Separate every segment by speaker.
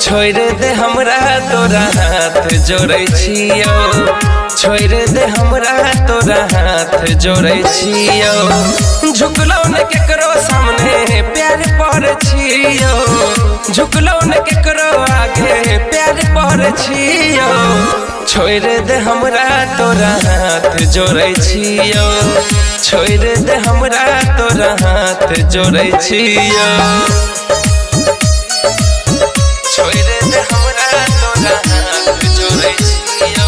Speaker 1: छोड़ दे हमरा तोरा हाथ जोड़ै छियो, छोड़ दे हमरा तोरा हाथ जोड़ै छियो। झुकलो न केकरो सामने प्यार पर छियो, झुकलो न केकरो आगे प्यार पर छियो। छोड़ दे हमरा तोरा हाथ जोड़ै छियो, छोड़ दे हमरा तोरा हाथ जोड़ै छियो। छोड़ दे हमरा तोरा हाथ जोड़ै छियो,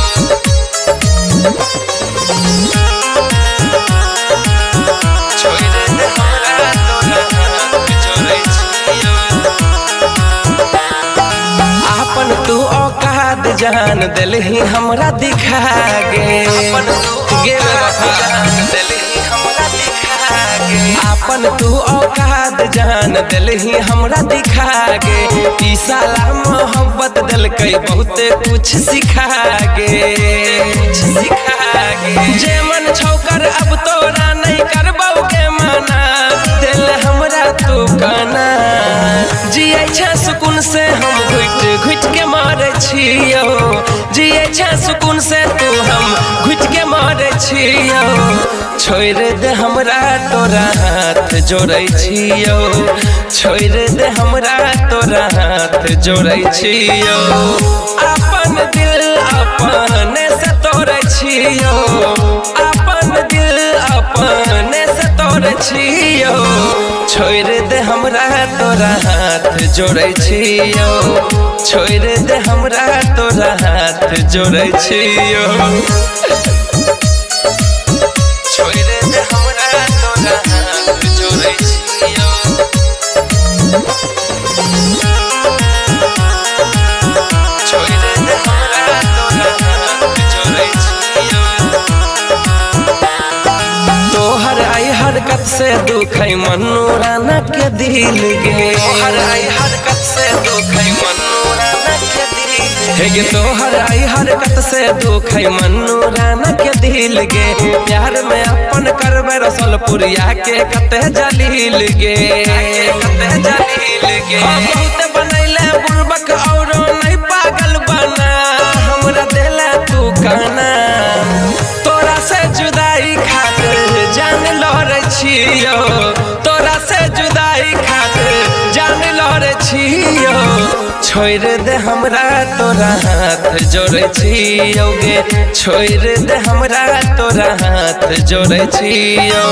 Speaker 1: छोड़ दे हमरा तोरा हाथ जोड़ै छियो। आपन तू औकात जान दिलही हमरा दिखा गे, आपन तू जान दिलही हमरा दिखा गे, आपन तू औकात जान दिलही हमरा दिखा गे। ई साला मोहब्बत दिलकै बहुते कुछ सिखा गे, सिखा गे। जे मन छौकर अब तोरा नहीं करबौ के माना, दिल हमरा तू काना। जियै छै सुकून से हम घुट घुट के मारे छियो, जियै छै सुकून से तू हम घुट के मारे छियो। छोड़ दे हमरा तोरा हाथ जोड़ै छियो, छोड़ दे हमरा तोरा हाथ जोड़ै छियो। अपन दिल अपने से तोड़ै छियो, अपन दिल अपने से तोड़ै छियो। छोड़ दे हमरा तोरा हाथ जोड़ै छियो, छोड़ दे हमरा तोरा हाथ जोड़ै छियो। छोड़ दे हमरा तोरा हाथ जोड़ै छियो, छोड़ दे हमरा तोरा हाथ जोड़ै छियो। तोहर आई हरकत से दुखै मन्नू राना के दिल गे, तोहर आई हरकत से दुखै मन्नू राना के दिल गे, तोहर आई हरकत से दुखै मन्नू राना के दिल गे। प्यार में अपन करबै रसलपुरिया के कते जलील गे, कते जलील गे। बहुत बनैले बुड़बक औरो नहीं पागल बना, हमरा देला तू काना। तोरा से जुदाई खातिर जान लड़ै छियो, तोरा से जुदाई खातिर जान लड़ै छियो। छोड़ दे हमरा तोरा हाथ जोड़ै छियो गे, छोड़ दे हमरा तोरा हाथ जोड़ै छियो।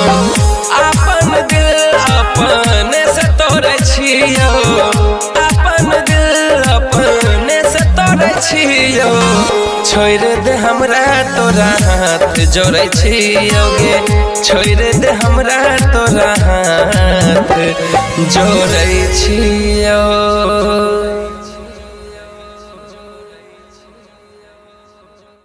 Speaker 1: अपन दिल अपने से तोड़ै छियो, अपन दिल अपने से तोड़ै छियो। छोड़ दे हमरा तोरा हाथ जोड़ै छियो गे, छोड़ दे हमरा तोरा हाथ जोड़ै छियो।